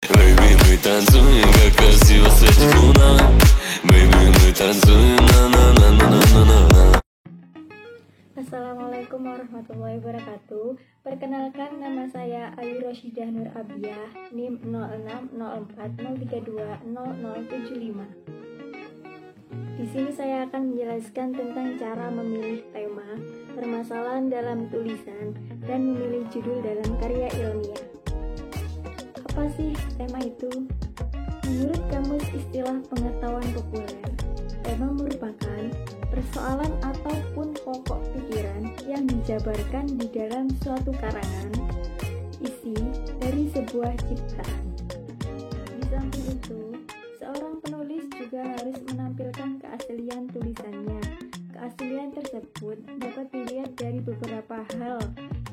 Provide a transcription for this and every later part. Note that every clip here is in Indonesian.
Baby, мы танцуем, как красиво светит луна. Baby, мы танцуем, на-на-на-на-на-на-на. Assalamualaikum warahmatullahi wabarakatuh. Perkenalkan, nama saya Ayu Roshidah Nur Abiyah, NIM 060403200075. Di sini saya akan menjelaskan tentang cara memilih tema, permasalahan dalam tulisan, dan memilih judul dalam karya ilmiah. Apa sih tema itu? Menurut Kamus Istilah Pengetahuan Populer, tema merupakan persoalan ataupun pokok pikiran yang dijabarkan di dalam suatu karangan, isi dari sebuah ciptaan. Di samping itu, seorang penulis juga harus menampilkan keaslian tulisannya. Keaslian tersebut dapat dilihat dari beberapa hal,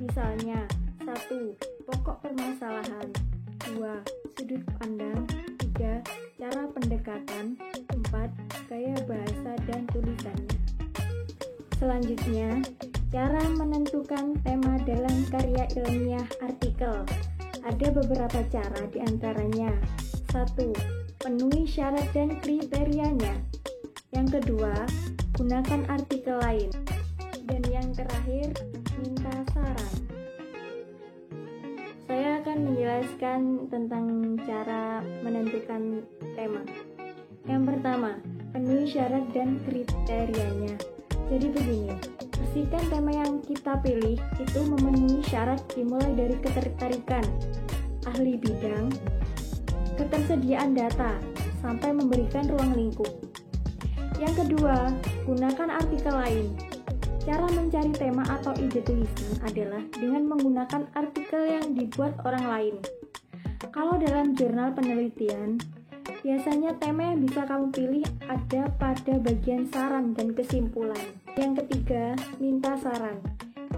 misalnya 1. Pokok permasalahan, 2. Sudut pandang, 3. Cara pendekatan, 4. Gaya bahasa dan tulisannya. Selanjutnya, cara menentukan tema dalam karya ilmiah artikel. Ada beberapa cara, diantaranya 1. Penuhi syarat dan kriterianya. Yang kedua, gunakan artikel lain. Dan yang terakhir, minta saran. Saya akan menjelaskan tentang cara menentukan tema. Yang pertama, penuhi syarat dan kriterianya. Jadi begini, pastikan tema yang kita pilih itu memenuhi syarat dimulai dari ketertarikan ahli bidang, ketersediaan data, sampai memberikan ruang lingkup. Yang kedua, gunakan artikel lain. Cara mencari tema atau ide tulisan adalah dengan menggunakan artikel yang dibuat orang lain. Kalau dalam jurnal penelitian, biasanya tema yang bisa kamu pilih ada pada bagian saran dan kesimpulan. Yang ketiga, minta saran.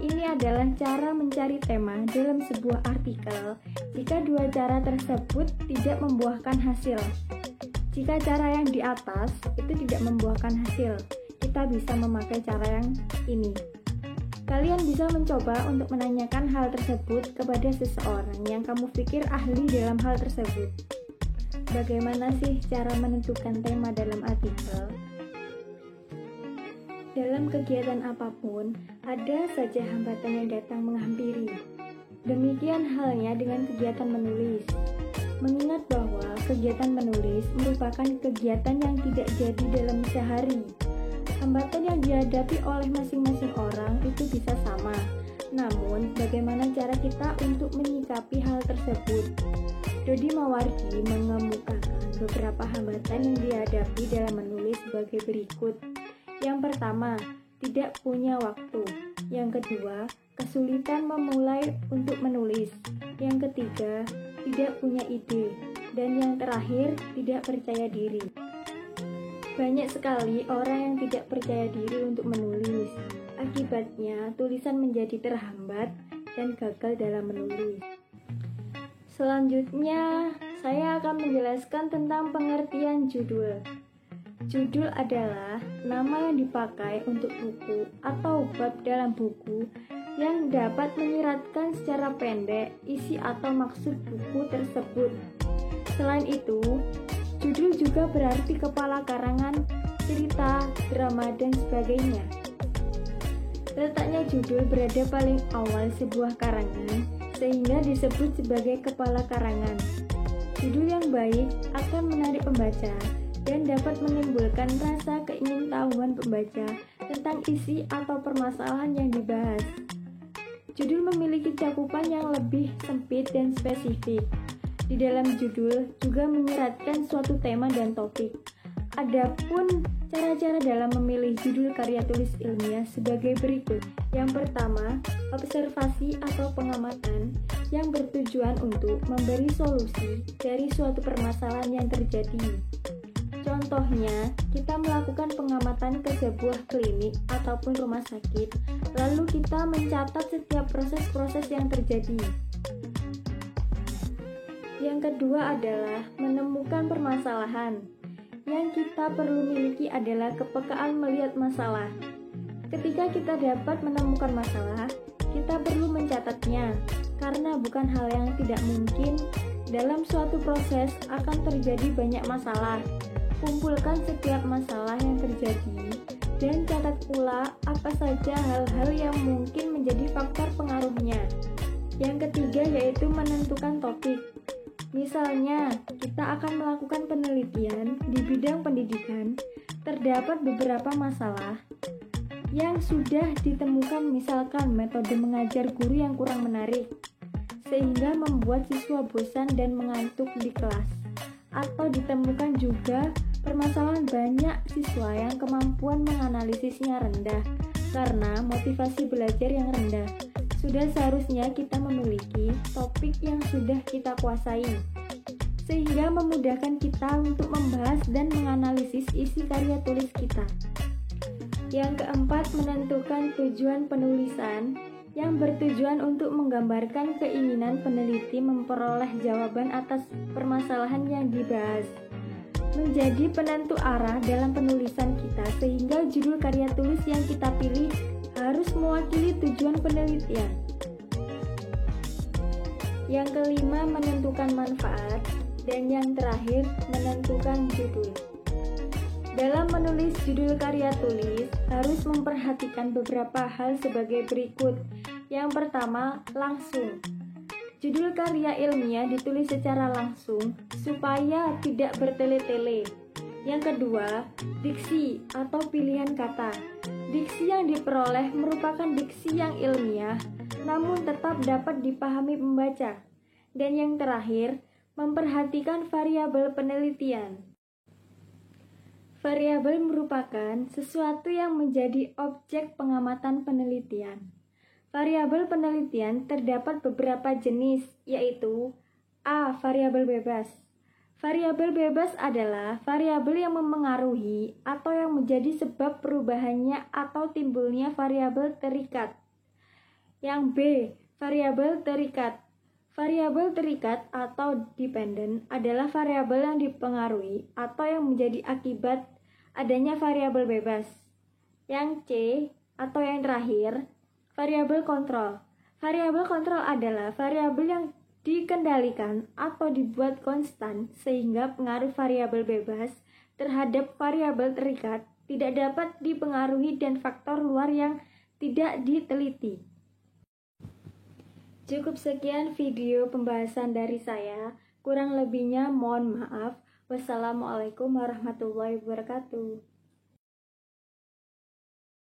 Ini adalah cara mencari tema dalam sebuah artikel jika dua cara tersebut tidak membuahkan hasil. Jika cara yang di atas itu tidak membuahkan hasil, kita bisa memakai cara yang ini. Kalian bisa mencoba untuk menanyakan hal tersebut kepada seseorang yang kamu pikir ahli dalam hal tersebut. Bagaimana sih cara menentukan tema dalam artikel? Dalam kegiatan apapun, ada saja hambatan yang datang menghampiri. Demikian halnya dengan kegiatan menulis. Mengingat bahwa kegiatan menulis merupakan kegiatan yang tidak jadi dalam sehari. Hambatan yang dihadapi oleh masing-masing orang itu bisa sama. Namun, bagaimana cara kita untuk menyikapi hal tersebut? Dodi Mawardi mengemukakan beberapa hambatan yang dihadapi dalam menulis sebagai berikut. Yang pertama, tidak punya waktu. Yang kedua, kesulitan memulai untuk menulis. Yang ketiga, tidak punya ide. Dan yang terakhir, tidak percaya diri. Banyak sekali orang yang tidak percaya diri untuk menulis. Akibatnya, tulisan menjadi terhambat dan gagal dalam menulis. Selanjutnya, saya akan menjelaskan tentang pengertian judul. Judul adalah nama yang dipakai untuk buku atau bab dalam buku yang dapat menyiratkan secara pendek isi atau maksud buku tersebut. Selain itu, judul juga berarti kepala karangan, cerita, drama, dan sebagainya. Letaknya judul berada paling awal sebuah karangan, sehingga disebut sebagai kepala karangan. Judul yang baik akan menarik pembaca dan dapat menimbulkan rasa keingintahuan pembaca tentang isi atau permasalahan yang dibahas. Judul memiliki cakupan yang lebih sempit dan spesifik. Di dalam judul juga menyeratkan suatu tema dan topik. Adapun cara-cara dalam memilih judul karya tulis ilmiah sebagai berikut. Yang pertama, observasi atau pengamatan yang bertujuan untuk memberi solusi dari suatu permasalahan yang terjadi. Contohnya, kita melakukan pengamatan ke sebuah klinik ataupun rumah sakit, lalu kita mencatat setiap proses-proses yang terjadi. Yang kedua adalah menemukan permasalahan. Yang kita perlu miliki adalah kepekaan melihat masalah. Ketika kita dapat menemukan masalah, kita perlu mencatatnya, karena bukan hal yang tidak mungkin Dalam suatu proses akan terjadi banyak masalah. Kumpulkan setiap masalah yang terjadi dan catat pula apa saja hal-hal yang mungkin menjadi faktor pengaruhnya. Yang ketiga yaitu menentukan topik. Misalnya, kita akan melakukan penelitian di bidang pendidikan. Terdapat beberapa masalah yang sudah ditemukan, misalkan metode mengajar guru yang kurang menarik, sehingga membuat siswa bosan dan mengantuk di kelas. Atau ditemukan juga permasalahan banyak siswa yang kemampuan menganalisisnya rendah karena motivasi belajar yang rendah. Sudah seharusnya kita memiliki topik yang sudah kita kuasai, sehingga memudahkan kita untuk membahas dan menganalisis isi karya tulis kita. Yang keempat, menentukan tujuan penulisan yang bertujuan untuk menggambarkan keinginan peneliti memperoleh jawaban atas permasalahan yang dibahas. Menjadi penentu arah dalam penulisan kita, sehingga judul karya tulis yang kita pilih harus mewakili tujuan penelitian. Yang kelima, menentukan manfaat. Dan yang terakhir, menentukan judul. Dalam menulis judul karya tulis, harus memperhatikan beberapa hal sebagai berikut. Yang pertama, langsung. Judul karya ilmiah ditulis secara langsung supaya tidak bertele-tele. Yang kedua, diksi atau pilihan kata. Diksi yang diperoleh merupakan diksi yang ilmiah, namun tetap dapat dipahami pembaca. Dan yang terakhir, memperhatikan variabel penelitian. Variabel merupakan sesuatu yang menjadi objek pengamatan penelitian. Variabel penelitian terdapat beberapa jenis, yaitu A. Variabel bebas. Variabel bebas adalah variabel yang memengaruhi atau yang menjadi sebab perubahannya atau timbulnya variabel terikat. Yang B. Variabel terikat. Variabel terikat atau dependent adalah variabel yang dipengaruhi atau yang menjadi akibat adanya variabel bebas. Yang C atau yang terakhir, variabel kontrol. Variabel kontrol adalah variabel yang dikendalikan atau dibuat konstan sehingga pengaruh variabel bebas terhadap variabel terikat tidak dapat dipengaruhi dan faktor luar yang tidak diteliti. Cukup sekian video pembahasan dari saya. Kurang lebihnya mohon maaf. Wassalamualaikum warahmatullahi wabarakatuh.